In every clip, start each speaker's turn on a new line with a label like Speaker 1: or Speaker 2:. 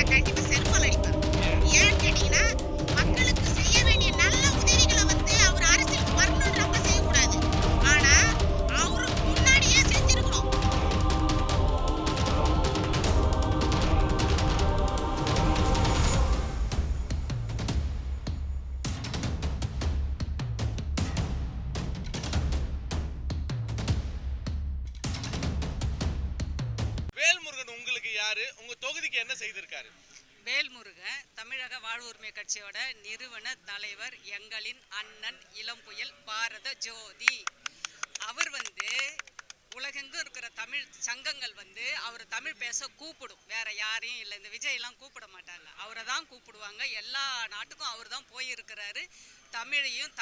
Speaker 1: நான் கண்டிப்பா செருப்பால அடிப்பேன். ஏன்னு கேட்டீங்கன்னா, மக்களுக்கு செய்ய வேண்டிய நல்ல உதவிகள வந்து அவரு அரசியலுக்கு வரணுன்றப்ப செய்யக்கூடாது. ஆனா, அவரு முன்னாடியே செஞ்சிருக்கணும்.
Speaker 2: வேல்முருகன் உங்களுக்கு யாரு? உங்க தொகுதிக்கு என்ன செய்திருக்காரு?
Speaker 3: வேல்முருகன் தமிழக வாழ்வுரிமை கட்சியோட நிறுவன தலைவர், எங்களின் அண்ணன், இளம்புயல், பாரத ஜோதி. அவர் உலகெங்கும் இருக்கிற தமிழ் சங்கங்கள் அவர் தமிழ் பேச கூப்பிடும். வேற யாரையும் இல்லை. இந்த விஜயெல்லாம் கூப்பிட மாட்டாங்க, அவரை தான் கூப்பிடுவாங்க. எல்லா நாட்டுக்கும் அவர் தான் போயிருக்கிறாரு. தமிழையும்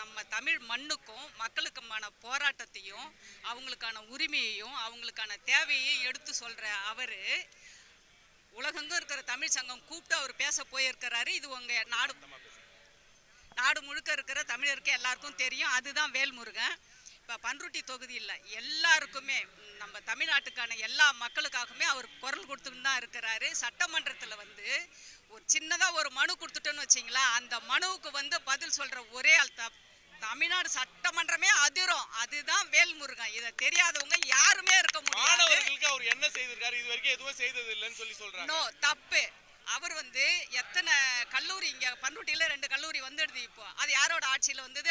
Speaker 3: நம்ம தமிழ் மண்ணுக்கும் மக்களுக்குமான போராட்டத்தையும் அவங்களுக்கான உரிமையையும் அவங்களுக்கான தேவையையும் எடுத்து சொல்ற அவரு உலகெங்கும் இருக்கிற தமிழ் சங்கம் கூப்பிட்டு அவர் பேச போயிருக்கிறாரு. இது உங்க நாடு முழுக்க இருக்கிற தமிழருக்கு எல்லாருக்கும் தெரியும். அதுதான் வேல்முருகன். இப்போ பன்ருட்டி தொகுதி இல்லை, எல்லாருக்குமே நம்ம தமிழ்நாட்டுக்கான எல்லா மக்களுக்காகவுமே அவர் குரல் கொடுத்துன்னு தான் இருக்கிறாரு. சட்டமன்றத்தில் ஒரு சின்னதாக ஒரு மனு கொடுத்துட்டோன்னு வச்சிங்களா, அந்த மனுவுக்கு பதில் சொல்கிற ஒரே ஆள் தமிழ்நாடு சட்டமன்றமே அதிரும். அதுதான் வேல்முருகன். இதை தெரியாதவங்க யாருமே இருக்க முடியாது.
Speaker 2: அவர் என்ன செய்திருக்காரு? இது வரைக்கும் எதுவும் செய்தது இல்லைன்னு சொல்லி சொல்றாங்க.
Speaker 3: நோ, தப்பு. அவர் எத்தனை கல்லூரி இங்க பன்ருட்டியில 2 கல்லூரி வந்துடுது. இப்போ அது யாரோட ஆட்சியில வந்தது?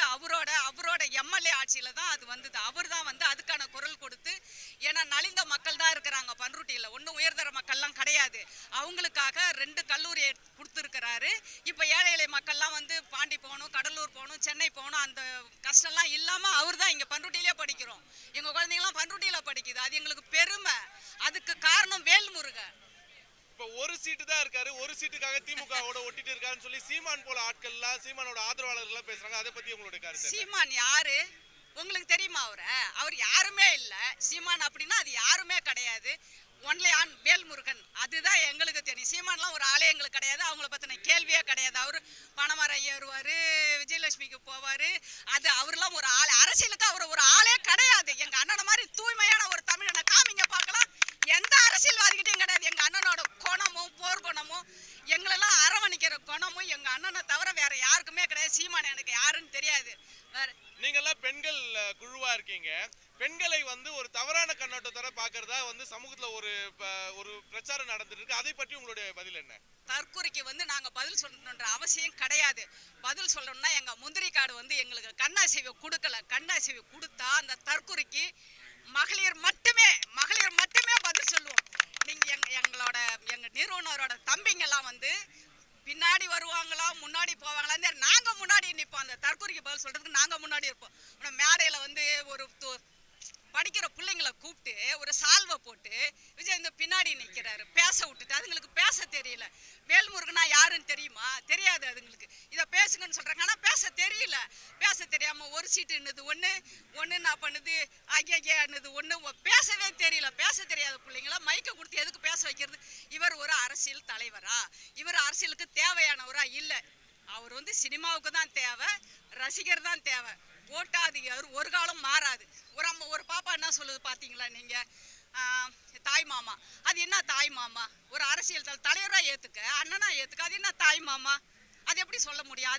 Speaker 3: அவரோட எம்எல்ஏ ஆட்சியில தான் அது வந்தது. அவர் தான் அதுக்கான குரல் கொடுத்து, ஏன்னா நலிந்த மக்கள் தான் இருக்கிறாங்க பன்ருட்டியில, ஒன்றும் உயர்தர மக்கள்லாம் கிடையாது. அவங்களுக்காக 2 கல்லூரி கொடுத்துருக்கிறாரு. இப்போ ஏழை எளிய மக்கள்லாம் பாண்டி போகணும், கடலூர் போகணும், சென்னை போகணும், அந்த கஷ்டம்லாம் இல்லாம அவர் தான் இங்க பன்ருட்டியிலே படிக்கிறோம். எங்க குழந்தைங்களாம் பன்ருட்டியில படிக்குது. அது எங்களுக்கு பெருமை. அதுக்கு காரணம் வேல்முருகன்.
Speaker 2: இப்ப ஒரு சீட்டு தான் இருக்காரு, ஒரு சீட்டுக்காக திமுகவோட ஒட்டிட்டு இருக்காருன்னு சொல்லி சீமான் போல ஆட்கள்லாம், சீமானோட ஆதரவாளர்கள் பேசுறாங்க. அதை பத்தி உங்களுடைய கருத்து?
Speaker 3: சீமான் யாரு உங்களுக்கு தெரியுமா? அவர் யாருமே இல்ல. சீமான் அப்படின்னா அது யாருமே கிடையாது. Only on Velmurugan. அதுதான் எங்களுக்கு தெரியும். சீமான்லாம் ஒரு ஆளே எங்களுக்கு கிடையாது. அவங்கள பத்தின கேள்வியே கிடையாது. அவரு பணமரம் ஏறுவாரு, விஜயலட்சுமிக்கு போவாரு. அது அவர்லாம் ஒரு ஆள். அரசியலுக்கு அவர் ஒரு ஆளே கிடையாது. எங்க அண்ணன மாதிரி தூய்மையான ஒரு தமிழனை காமிங்க பார்க்கலாம். எந்த அரசியல்வாதிகிட்டையும் கிடையாது. எங்க அண்ணனோட குணமும் போர்க்குணமும் எங்களெல்லாம் அரவணைக்கிற குணமும் எங்க அண்ணனை தவிர வேற யாருக்குமே கிடையாது. சீமான் எனக்கு யாருன்னு தெரியாது.
Speaker 2: நீங்கெல்லாம் பெண்கள் குழுவா இருக்கீங்க. பெண்களை ஒரு தவறான கண்ணோட்டத்தோட பாக்குறதா சமூகத்துல ஒரு பிரச்சாரம் நடந்துட்டு இருக்கு. அதை பற்றி உங்களுடைய பதில் என்ன?
Speaker 3: தற்கொலைக்கு நாங்க பதில் சொல்லணுன்ற அவசியம் கிடையாது. பதில் சொல்லணும்னா எங்க முந்திரி காடு எங்களுக்கு கண்ணாசைவை கொடுக்கல. கண்ணாசைவை கொடுத்தா அந்த தற்கொலைக்கு மகளிர் மட்டுமே பதில் சொல்லுவோம். நீங்க எங்க நிறுவனரோட தம்பிங்கெல்லாம் பின்னாடி வருவாங்களா முன்னாடி போவாங்களா, நாங்க முன்னாடி நிற்போம். அந்த தற்கொலைக்கு பதில் சொல்றதுக்கு நாங்க முன்னாடி இருப்போம். மேடையில ஒரு படிக்கிற பிள்ளைங்களை கூப்பிட்டு ஒரு சால்வை போட்டு விஜய் பின்னாடி நிற்கிறாரு, பேச விட்டுட்டு. அதுங்களுக்கு பேச தெரியல. வேல்முருகனா யாருன்னு தெரியுமா? தெரியாது அதுங்களுக்கு. இதை பேசுங்கன்னு சொல்றாங்க, ஆனா பேச தெரியல. பேச தெரியாம ஒரு சீட்டு என்னது ஒண்ணு நான் பண்ணுது, ஐயான்னு ஒண்ணு, பேசவே தெரியல. பேச தெரியாத பிள்ளைங்கள மைக்க கொடுத்து எதுக்கு பேச வைக்கிறது? இவர் ஒரு அரசியல் தலைவரா? இவர் அரசியலுக்கு தேவையானவரா? இல்ல. அவர் சினிமாவுக்கு தான் தேவை, ரசிகர் தான் தேவை. போட்டா அது ஒரு காலம் மாறாது. ஒரு பாப்பா என்ன சொல்லுது பாத்தீங்களா நீங்க? தாய் மாமா. அது என்ன தாய் மாமா? ஒரு அரசியல் தலைவரா ஏத்துக்க, அண்ணனா ஏத்துக்க, அது என்ன தாய் மாமா? அது எப்படி சொல்ல முடியும்?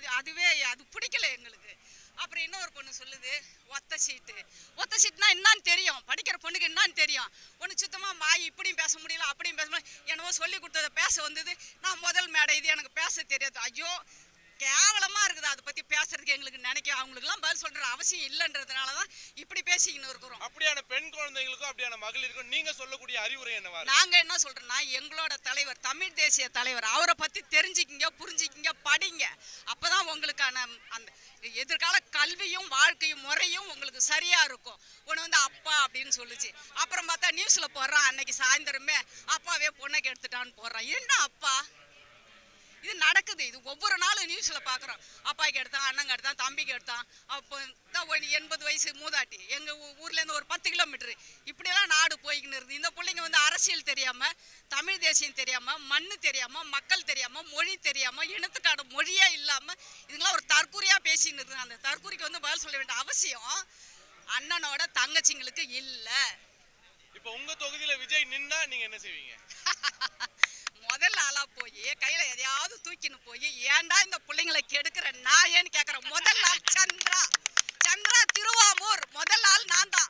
Speaker 3: அது பிடிக்கல எங்களுக்கு. அப்புறம் இன்னொரு பொண்ணு சொல்லுது ஒத்த சீட்டுனா என்னன்னு தெரியும், படிக்கிற பொண்ணுக்கு என்னன்னு தெரியும். ஒன்று சுத்தமா மாய் இப்படியும் பேச முடியல, அப்படியும் பேச முடியல. என்னவோ சொல்லி கொடுத்ததை பேச வந்தது. நான் முதல் மேடை, இது எனக்கு பேச தெரியாது. ஐயோ கேவலமா இருக்குது. அதை பத்தி பேசுறதுக்கு எங்களுக்கு அவங்களுக்குலாம் பதில் சொல்ற அவசியம் இல்லைன்றதுனாலதான் இப்படி பேசிக்கின்னு இருக்கிறோம்.
Speaker 2: அப்படியான பெண் குழந்தைகளுக்கும் அப்படியான மகளிருக்கும் நீங்க சொல்லக்கூடிய அறிவுரை என்னவா?
Speaker 3: நாங்க என்ன சொல்றோம்னா, எங்களோட தலைவர், தமிழ் தேசிய தலைவர், அவரை பத்தி தெரிஞ்சுக்கிங்க, புரிஞ்சுக்கிங்க, படிங்க. அப்பதான் உங்களுக்கான அந்த எதிர்கால கல்வியும் வாழ்க்கையும் முறையும் உங்களுக்கு சரியா இருக்கும். ஒண்ணு அப்பா அப்படின்னு சொல்லுச்சு. அப்புறம் பார்த்தா நியூஸ்ல போடுறான், அன்னைக்கு சாயந்தரமே அப்பாவே பொண்ணை கெடுத்துட்டான்னு போடுறான். என்ன அப்பா? இது நடக்குது. இது ஒவ்வொரு நாளும் நியூஸ்ல பாக்குறோம். அப்பாய்க்கு எடுத்தான், அண்ணங்க எடுத்தான், தம்பிக்கு எடுத்தான். அப்போ 80 வயசு மூதாட்டி எங்க ஊர்ல இருந்து ஒரு 10 கிலோமீட்டர். இப்படியெல்லாம் நாடு போய்கின்னு இருக்கு. இந்த பிள்ளைங்க அரசியல் தெரியாம, தமிழ் தேசியம் தெரியாம, மண்ணு தெரியாம, மக்கள் தெரியாம, மொழி தெரியாம, இனத்துக்கான மொழியே இல்லாம இதுங்களாம் ஒரு தற்கொலையா பேசின்னு இருக்கு. அந்த தற்கொலைக்கு பதில் சொல்ல வேண்டிய அவசியம் அண்ணனோட தங்கச்சிங்களுக்கு இல்ல.
Speaker 2: இப்ப உங்க தொகுதியில விஜய் நின்னா நீங்க என்ன செய்வீங்க?
Speaker 3: முதல்ல ஆளா போய் கையில எதையாவது தூக்கின்னு போய் ஏன்டா இந்த பிள்ளைங்களை கெடுக்கிற நான் ஏன்னு கேக்குறேன். முதல் ஆள் சந்திரா திருவாமூர் முதல் ஆள் நான் தான்.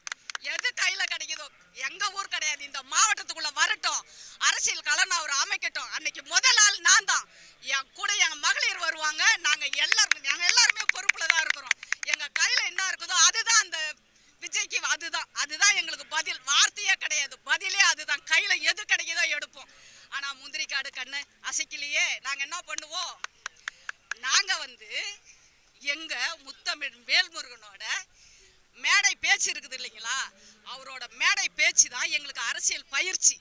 Speaker 3: எது கையில கிடைக்குதோ எங்க ஊர் கிடையாது, இந்த மாவட்டத்துக்குள்ள வரட்டும், அரசியல் கலன் அவர் அமைக்கட்டும். அன்னைக்கு முதல் ஆள் நான் தான். என் கூட எங்க மகளிர் வருவாங்க. நாங்க எல்லாருமே பொறுப்புல தான் இருக்கிறோம். எங்க கையில என்ன இருக்குதோ அதுதான் அந்த விஜய்க்கு, அதுதான் எங்களுக்கு பதில். வார்த்தையே கிடையாது, பதிலே அதுதான். கையில எது கிடைக்குதோ எடுப்போம். ஆனா முந்திரி காடு கண்ணு அசைக்கலையே. நாங்க என்ன பண்ணுவோம், நாங்க எங்க முத்தமிழ் வேல்முருகனோட மேடை பேச்சு இருக்குது இல்லைங்களா, அவரோட மேடை பேச்சு தான் எங்களுக்கு அரசியல் பயிற்சி.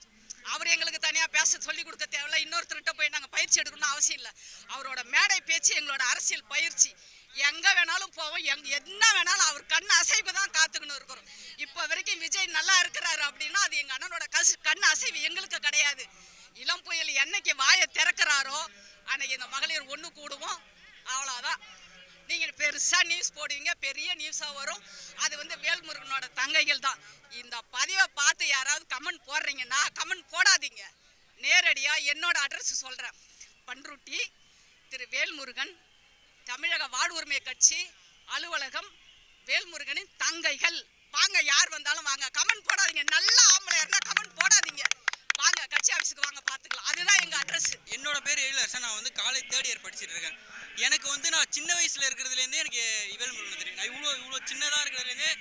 Speaker 3: அவர் எங்களுக்கு தனியா பேச சொல்லி கொடுக்க தேவையில்ல, இன்னொருத்தர்கிட்ட போய் நாங்க பயிற்சி எடுக்கணும்னு அவசியம் இல்லை. அவரோட மேடை பேச்சு எங்களோட அரசியல் பயிற்சி. எங்க வேணாலும் போவோம், என்ன வேணாலும் அவர் கண் அசைவு தான் காத்துக்கணும் இருக்கிறோம். இப்ப வரைக்கும் விஜய் நல்லா இருக்கிறாரு அப்படின்னா அது எங்க அண்ணனோட கண் அசைவு, எங்களுக்கு கிடையாது. இளம் புயல் என்னைக்கு வாயை திறக்கிறாரோ அன்னைக்கு இந்த மகளிர் ஒண்ணு கூடுவோம், அவ்வளவுதான். நீங்க பெருசா நியூஸ் போடுவீங்க, பெரிய நியூஸா வரும். அது வேல்முருகனோட தங்கைகள் தான். இந்த பதிவை பார்த்து யாராவது கமெண்ட் போடுறீங்கன்னா கமெண்ட் போடாதீங்க. நேரடியா என்னோட அட்ரஸ் சொல்றேன். பன்ருட்டி திரு வேல்முருகன், தமிழக வாழ்வுரிமை கட்சி அலுவலகம், வேல்முருகனின் தங்கைகள். வாங்க, யார் வந்தாலும் வாங்க, கமெண்ட் போடாதீங்க. நல்ல ஆம்பளையர்னா கமெண்ட் போடாதீங்க. வாங்க, கட்சி ஆஃபீஸுக்கு வாங்க, பார்த்துக்கலாம். அதுதான் எங்கள் அட்ரஸ்.
Speaker 4: என்னோட பேர் எழிலரசன். நான் காலேஜ் 3rd இயர் படிச்சுட்டு இருக்கேன். எனக்கு நான் சின்ன வயசில் இருக்கிறதுலேருந்தே எனக்கு வேல்முருகன் தெரியும். நான் இவ்வளோ சின்னதாக இருக்கிறதுலேருந்தே,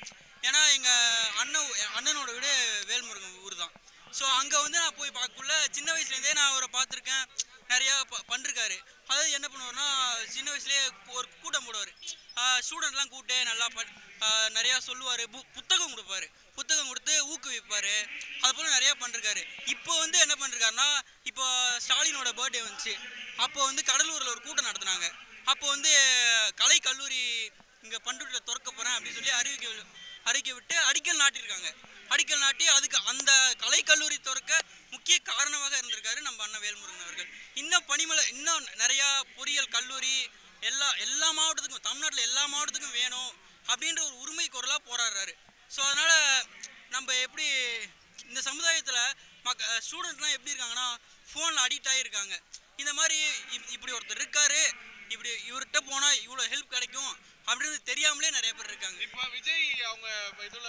Speaker 4: ஏன்னா எங்கள் அண்ணனோட வீடு வேல்முருகன் ஊர் தான். ஸோ அங்கே நான் போய் பார்க்கக்குள்ள சின்ன வயசுலேருந்தே நான் அவரை பார்த்துருக்கேன். நிறையா பண்ணிருக்காரு. அதாவது என்ன பண்ணுவார்னா, சின்ன வயசுலேயே ஒரு கூட்டம் போடுவார். ஸ்டூடெண்ட்லாம் கூப்பிட்டு நல்லா நிறையா சொல்லுவார். புத்தகம் கொடுப்பாரு. புத்தகம் கொடுத்து ஊக்குவிப்பார். அது போல் நிறையா பண்ணிருக்காரு. இப்போ என்ன பண்ணிருக்காருன்னா, இப்போ ஸ்டாலினோட பர்த்டே வந்துச்சு. அப்போ கடலூரில் ஒரு கூட்டம் நடத்துனாங்க. அப்போ கலை கல்லூரி இங்கே பண்ருட்டியில் திறக்க போகிறேன் அப்படின்னு சொல்லி அறிக்கை விட்டு அடிக்கல் நாட்டியிருக்காங்க. அடிக்கல் நாட்டி அதுக்கு அந்த கலைக்கல்லூரி திறக்க முக்கிய காரணமாக இருந்திருக்காரு நம்ம அண்ணன் வேல்முருகன் அவர்கள். இன்னும் நிறையா பொறியியல் கல்லூரி எல்லா மாவட்டத்துக்கும், தமிழ்நாட்டில் எல்லா மாவட்டத்துக்கும் வேணும் அப்படின்ற ஒரு உரிமை குரலாக போராடுறாரு. ஸோ அதனால் நம்ம எப்படி இந்த சமுதாயத்தில் ஸ்டூடெண்ட்லாம் எப்படி இருக்காங்கன்னா, ஃபோனில் அடிக்ட் ஆகியிருக்காங்க. இந்த மாதிரி இப்படி ஒருத்தர் இருக்காரு, இப்படி இவர்கிட்ட போனால் இவ்வளோ ஹெல்ப் கிடைக்கும் அப்படின்றது தெரியாமலே நிறைய பேர் இருக்காங்க.
Speaker 2: இப்போ விஜய் அவங்க இதுல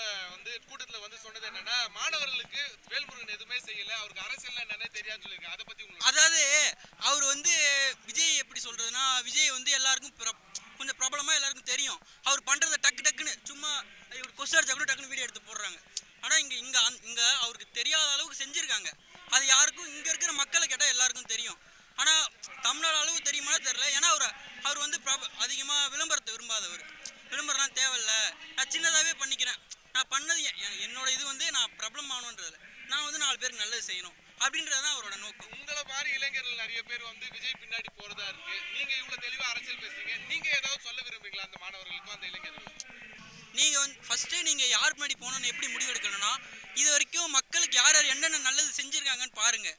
Speaker 2: கூட்டத்துல சொன்னது என்னன்னா, மாணவர்களுக்கு வேல்முருகன் எதுவுமே செய்யல, அவருக்கு அரசியல் என்னன்னே தெரியாதுன்னு சொல்லியிருக்காங்க. அதை பத்தி உங்களுக்கு?
Speaker 4: அதாவது அவர் விஜய் எப்படி சொல்றதுன்னா, விஜய் எல்லாருக்கும் கொஞ்சம் பிரபலமா எல்லாருக்கும் தெரியும். அவர் பண்றதை டக்குன்னு சும்மா கொஸ்டின் அடிச்சா கூட டக்குன்னு வீடியோ எடுத்து போடுறாங்க. ஆனா இங்க அவருக்கு தெரியாத அளவுக்கு செஞ்சிருக்காங்க. அது யாருக்கும் இங்க இருக்கிற மக்களை கேட்டால் எல்லாருக்கும் தெரியும். ஆனா தமிழ்நாடு அளவுக்கு தெரியுமா தெரியல. ஏன்னா அவர் அதிகமா விளம்பரத்தை விரும்பாதவர். விளம்பரம்லாம் தேவையில்ல, நான் சின்னதாகவே பண்ணிக்கிறேன், நான் பண்ணது என்னோட இது நான் பிரபலம் ஆகணுன்றதில்ல, நான் 4 பேருக்கு நல்லது செய்யணும் அப்படின்றது தான் அவரோட நோக்கம்.
Speaker 2: உங்களை மாதிரி இளைஞர்கள் நிறைய பேர் விஜய் பின்னாடி போறதா இருக்கு. நீங்க இவ்வளவு தெளிவா அரசியல் பேசுறீங்க, நீங்க ஏதாவது சொல்ல விரும்புறீங்களா அந்த மாணவர்களுக்கும் அந்த இளைஞர்களுக்கும்?
Speaker 4: நீங்க ஃபர்ஸ்ட் நீங்க யார் பின்னாடி போகணும்னு எப்படி முடிவெடுக்கணும்னா, இது வரைக்கும் மக்களுக்கு யார் யார் என்னென்ன நல்லது செஞ்சிருக்காங்கன்னு பாருங்க.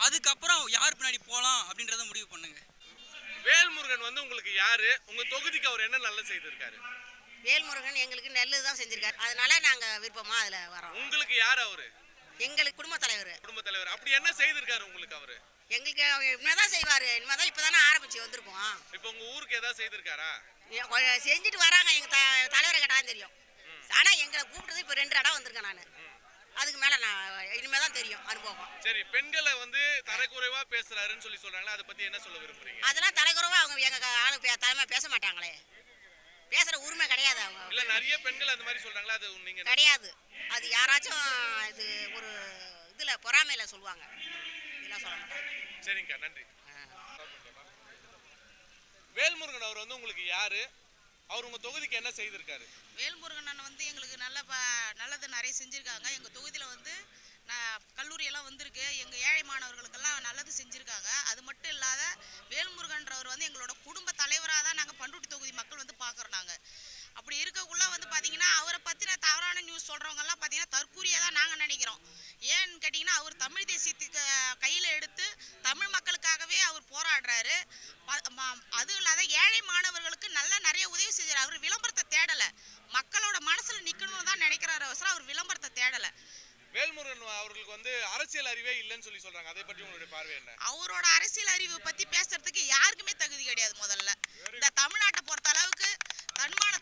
Speaker 4: அதுக்கப்புறம் யார் பின்னாடி போகலாம் அப்படின்றத முடிவு பண்ணுங்க.
Speaker 2: வேல்முருகன் உங்களுக்கு யாரு? உங்க தொகுதிக்கு அவர் என்ன நல்லது செய்திருக்காரு?
Speaker 5: வேல்முருகன் எங்களுக்கு நல்லது தான் செஞ்சிருக்காரு. அதனால நாங்க விருப்பமா அதுல வரோம்.
Speaker 2: உங்களுக்கு யார் அவரு?
Speaker 5: எங்களுக்கு குடும்ப தலைவர்.
Speaker 2: குடும்ப தலைவர். அப்படி என்ன செய்திருக்காரு உங்களுக்கு அவரு?
Speaker 5: எங்களுக்கு இனிமேதான் செய்வாரு. இனிமேதான் இப்பதானே ஆரம்பிச்சு வந்திருக்கோம்.
Speaker 2: இப்போ உங்க ஊருக்கு ஏதாவது செய்திருக்காரா?
Speaker 5: செஞ்சுட்டு வராங்க. எங்க தலைவரை கேட்டாலும் தெரியும். ஆனா எங்களை கூப்பிட்டது இப்ப 2 இடம் வந்திருக்கேன் நானு. அதுக்கு மேல நான் இனிமேதான் தெரியும் அனுபவம்.
Speaker 2: சரி, பெண்களை தரக்குறைவா பேசுறாருன்னு சொல்றாங்களே, அதை பத்தி என்ன சொல்ல விரும்புறீங்க?
Speaker 5: அதெல்லாம் தரக்குறைவா அவங்க எங்க ஆளு தலைமை பேச மாட்டாங்களே. பேசுற உரிமை கிடையாது அவங்க.
Speaker 2: இல்ல, நிறைய பெண்கள் அந்த மாதிரி சொல்றாங்களா, அது நீங்க
Speaker 5: கிடையாது. அது யாராச்சும் இது ஒரு இதுல பொறாமையில சொல்லுவாங்க, இதெல்லாம் சொல்ல மாட்டாங்க.
Speaker 2: சரிங்கக்கா, நன்றி. வேல்முருகன் அவர் உங்களுக்கு யாரு? அவர் உங்க தொகுதிக்கு என்ன செய்திருக்காரு?
Speaker 1: வேல்முருகன் அண்ணன் எங்களுக்கு நல்லது நிறைய செஞ்சுருக்காங்க. எங்கள் தொகுதியில் கல்லூரியெல்லாம் வந்திருக்கு. எங்கள் ஏழை மாணவர்களுக்கெல்லாம் நல்லது செஞ்சுருக்காங்க. அது மட்டும் இல்லாத வேல்முருகன்றவர் எங்களோட குடும்ப தலைவராக தான் நாங்கள் பண்ருட்டி தொகுதி மக்கள் பார்க்குறோம். நாங்கள் அப்படி இருக்கக்குள்ள பார்த்தீங்கன்னா, அவரை பற்றின தவறான நியூஸ் சொல்கிறவங்கெல்லாம் பார்த்தீங்கன்னா தற்கூரியாக தான் நாங்கள் நினைக்கிறோம். ஏன்னு கேட்டிங்கன்னா, அவர் தமிழ் தேசியத்துக்கு கையில் எடுத்து தமிழ் மக்களுக்காகவே அவர் போராடுறாரு. அதுவும் இல்லாத ஏழை மாணவர்களுக்கு நிறைய உதவி செஞ்சார். அவர் விளம்பரத்தை தேடலை, மக்களோட மனசில் நிற்கணும்னு தான் நினைக்கிறாரு. அவர் விளம்பரத்தை தேடலை.
Speaker 2: வேல்முருகன் அவர்களுக்கு அரசியல் அறிவே இல்லைன்னு சொல்லி பற்றி உங்களுடைய பார்வை என்ன?
Speaker 1: அவரோட அரசியல் அறிவு பத்தி பேசுறதுக்கு யாருக்குமே தகுதி கிடையாது. முதல்ல இந்த தமிழ்நாட்டை பொறுத்த அளவுக்கு தன்மான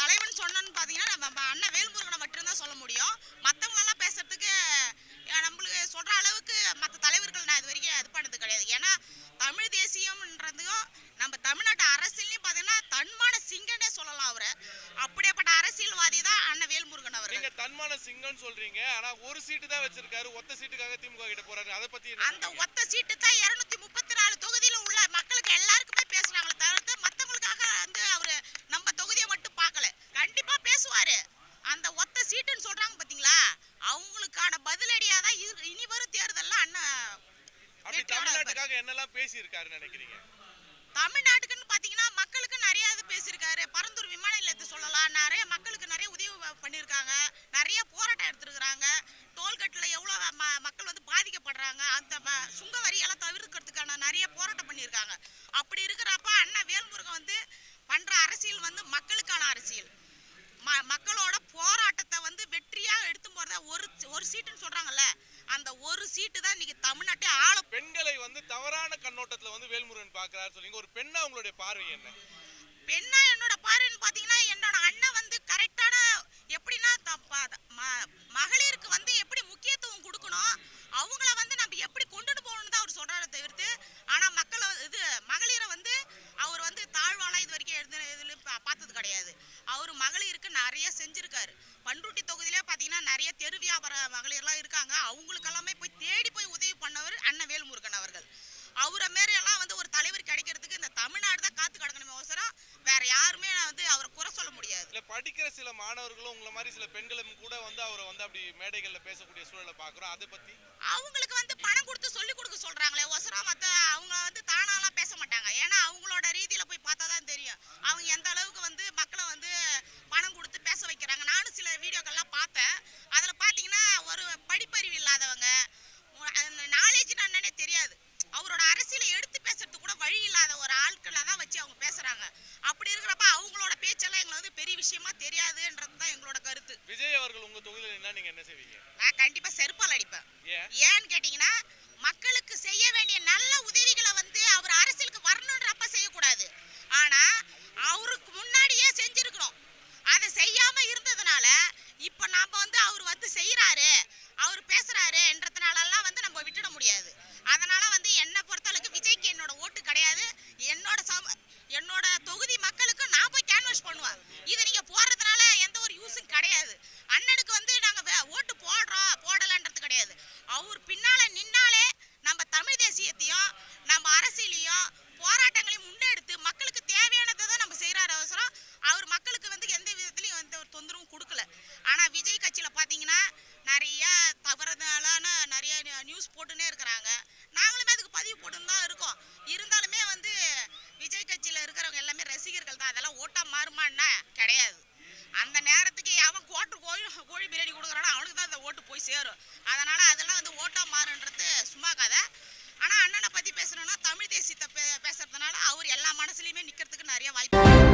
Speaker 1: தலைவன் சொன்னன்னு பாத்தீங்கன்னா நம்ம அண்ணன் வேல்முருகனை மட்டும்தான் சொல்ல முடியும். மற்றவங்களெல்லாம் பேசுறதுக்கு நம்மளுக்கு சொல்ற அளவுக்கு மற்ற தலைவர்கள் நான் இது வரைக்கும் இது பண்ணது கிடையாது. ஏன்னா தமிழ் தேசியம்ன்றதையும் நம்ம தமிழ்நாட்டு அரசியலையும் பாத்தீங்கன்னா தன்மான சிங்கனே சொல்லலாம். அவரை அப்படியேப்பட்ட அரசியல்வாதி தான் அண்ணன் வேல்முருகன் அவர்கள்.
Speaker 2: நீங்க தன்மான சிங்கம்னு சொல்றீங்க, ஆனா ஒரு சீட்டு தான் வச்சிருக்காரு, ஒத்த சீட்டுக்காக திமுக கிட்ட போறாரு. அதை பத்தி
Speaker 1: அந்த ஒத்த சீட்டு தான் 234 தொகுதியில உள்ள மக்களுக்கு எல்லாருக்குமே பேசுறாங்களே தவிர்த்து மத்தவங்களுக்காக வந்து அவரு நம்ம தொகுதியை மட்டும் பார்க்கல. கண்டிப்பா பேசுவாரு. அந்த ஒத்த சீட்டுன்னு சொல்றாங்க பாத்தீங்களா, அவங்களுக்கான பதிலடியா தான் இனி வரும் தேர்தல்ல அண்ணன்
Speaker 2: அப்படி தமிழ்நாட்டுக்காக என்னெல்லாம் பேசி இருக்காருன்னு நினைக்கிறீங்க?
Speaker 1: தமிழ்நாட்டுக்குன்னு பாத்தீங்கன்னா மக்களுக்கு நிறைய இது பேசியிருக்காரு. பரந்தூர் விமான நிலையத்தை சொல்லலாம். நிறைய மக்களுக்கு நிறைய உதவி பண்ணியிருக்காங்க. நிறைய போராட்டம் எடுத்துருக்காங்க. டோல்கேட்ல எவ்வளவு மக்கள் வந்து பாதிக்கப்படுறாங்க, அந்த சுங்க வரியெல்லாம் தவிர்க்கிறதுக்கான நிறைய போராட்டம் பண்ணியிருக்காங்க. அப்படி இருக்கிறப்ப அண்ணா வேல்முருகன் வந்து பண்ற அரசியல் வந்து மக்களுக்கான அரசியல். மக்களோட போராட்டத்தை வந்து வெற்றியா எடுத்து போறதா ஒரு சீட்டுன்னு சொல்றாங்கல்ல, அந்த ஒரு சீட்டு தான் இன்னைக்கு தமிழ்நாட்டை ஆள.
Speaker 2: பெண்களை வந்து தவறான கண்ணோட்டத்துல வந்து வேல்முருகன் பாக்குறாரு சொல்றீங்க. ஒரு பெண்ணா உங்களுடைய பார்வை என்ன?
Speaker 1: பெண்ணா என்னோட பார்வைன்னு பாத்தீங்கன்னா என்னோட அண்ணன் வந்து கரெக்டான எப்படின்னா மகளிருக்கு வந்து எப்படி முக்கியத்துவம் கொடுக்கணும், அவங்கள வந்து நம்ம எப்படி கொண்டுட்டு போகணும்னு தான் அவர் சொல்றாரு தவிர்த்து, ஆனா மக்களை இது மகளிரை வந்து அவர் வந்து தாழ்வாலாம் இது வரைக்கும் இதுல பார்த்தது கிடையாது. அவர் மகளிருக்கு நிறைய செஞ்சிருக்காரு. பண்ருட்டி தொகுதியிலே பாத்தீங்கன்னா நிறைய தெரு வியாபார மகளிர்லாம் இருக்காங்க. அவங்களுக்கு எல்லாமே போய் தேடி போய் உதவி பண்ணவர் அண்ணன் வேல்முருகன் அவர்கள். அவரை மாரி எல்லாம் வந்து ஒரு தலைவர் கிடைக்கிறதுக்கு இந்த தமிழ்நாடு தான் காத்து கிடக்கணுமே அவசரம், வேற யாருமே வந்து அவரை குறை சொல்ல முடியாது.
Speaker 2: இல்ல படிக்கிற சில மாணவர்களும் உங்களை மாதிரி சில பெண்களும் கூட வந்து அவரை வந்து அப்படி மேடைகள்ல பேசக்கூடிய சூழலை பாக்குறோம். அதை பத்தி
Speaker 1: அவங்களுக்கு வந்து பணம் கொடுத்து சொல்லி கொடுக்க சொல்றாங்களே ஒசரம், மத்த அவங்க வந்து தானாலாம் பேச மாட்டாங்க. ஏன்னா அவங்களோட ரீதியில போய் பார்த்தா தான் தெரியும் அவங்க எந்த அளவுக்கு வந்து மக்களை வந்து பணம் கொடுத்து பேச வைக்கிறாங்க. நானும் சில வீடியோக்கள்லாம் பார்த்தேன். அதுல பாத்தீங்கன்னா ஒரு படிப்பறிவு இல்லாதவங்க, நாலேஜ்னு என்னன்னே தெரியாது, அவரோட அரசியலை எடுத்து பேசுறதுக்கு கூட வழி இல்லாத ஒரு ஆட்களை தான் வச்சு அவங்க பேசுறாங்க. அப்படி இருக்கிறப்ப அவங்களோட பேச்செல்லாம் எங்களுக்கு வந்து பெரிய விஷயமா தெரியாதுன்றதுதான் எங்களோட கருத்து.
Speaker 2: விஜய் அவர்கள் உங்க தொகுதியில என்ன நீங்க என்ன செய்வீங்க?
Speaker 1: நான் கண்டிப்பா செருப்பால் அடிப்பேன். ஏன்னு கேட்டீங்கன்னா மக்களுக்கு செய்ய வேண்டிய நல்ல உதவிகளை வந்து அவர் அரசியலுக்கு வரணுன்றப்ப செய்யக்கூடாது. ஆனா அவருக்கு முன்னாடியே செஞ்சிருக்கணும். அதை செய்யாம இருந்ததுனால இப்ப நாம வந்து அவர் வந்து செய்யறாரு, அவர் பேசுறாருன்றதுனாலலாம் வந்து நம்ம விட்டுட முடியாது. அதனால வந்து என்னை பொறுத்தளவுக்கு விஜய்க்கு என்னோட ஓட்டு கிடையாது. என்னோட தொகுதி மக்களுக்கு நான் போய் கேன்வாஸ் பண்ணுவேன். இதை நீங்க போடுறதுனால எந்த ஒரு யூஸும் கிடையாது. அண்ணனுக்கு வந்து நாங்க ஓட்டு போடுறோம் போடலன்றது கிடையாது. அவர் பின்னால நின்னாலே நம்ம தமிழ் தேசியத்தையும் நம்ம அரசியலையும் போராட்டங்களையும் முன்னெடுத்து மக்களுக்கு தேவையானதை தான் நம்ம செய்யறாரு அவசரம். அவர் மக்களுக்கு வந்து எந்த விதத்திலையும் எந்த ஒரு தொந்தரவும் கொடுக்கல. ஆனா விஜய் கட்சியில பாத்தீங்கன்னா நிறைய தவறுதலான நிறைய நியூஸ் போட்டுன்னே இருக்கிறாங்க. நாங்களுமே அதுக்கு பதிவு போட்டுன்னு தான் இருக்கோம். இருந்தாலுமே வந்து விஜய் கட்சியில இருக்கிறவங்க எல்லாமே ரசிகர்கள் தான். அதெல்லாம் ஓட்டா மாறுமான்னா கிடையாது. அந்த நேரத்துக்கு அவன் கோழி பிரியாணி கொடுக்குறானோ அவனுக்கு தான் அந்த ஓட்டு போய் சேரும். அதனால அதெல்லாம் வந்து ஓட்டா மாறுன்றது சும்மா கதை. ஆனா அண்ணனை பத்தி பேசணும்னா தமிழ் தேசியத்தை பேசுறதுனால அவர் எல்லா மனசுலயுமே நிக்கிறதுக்கு நிறைய வாய்ப்பு.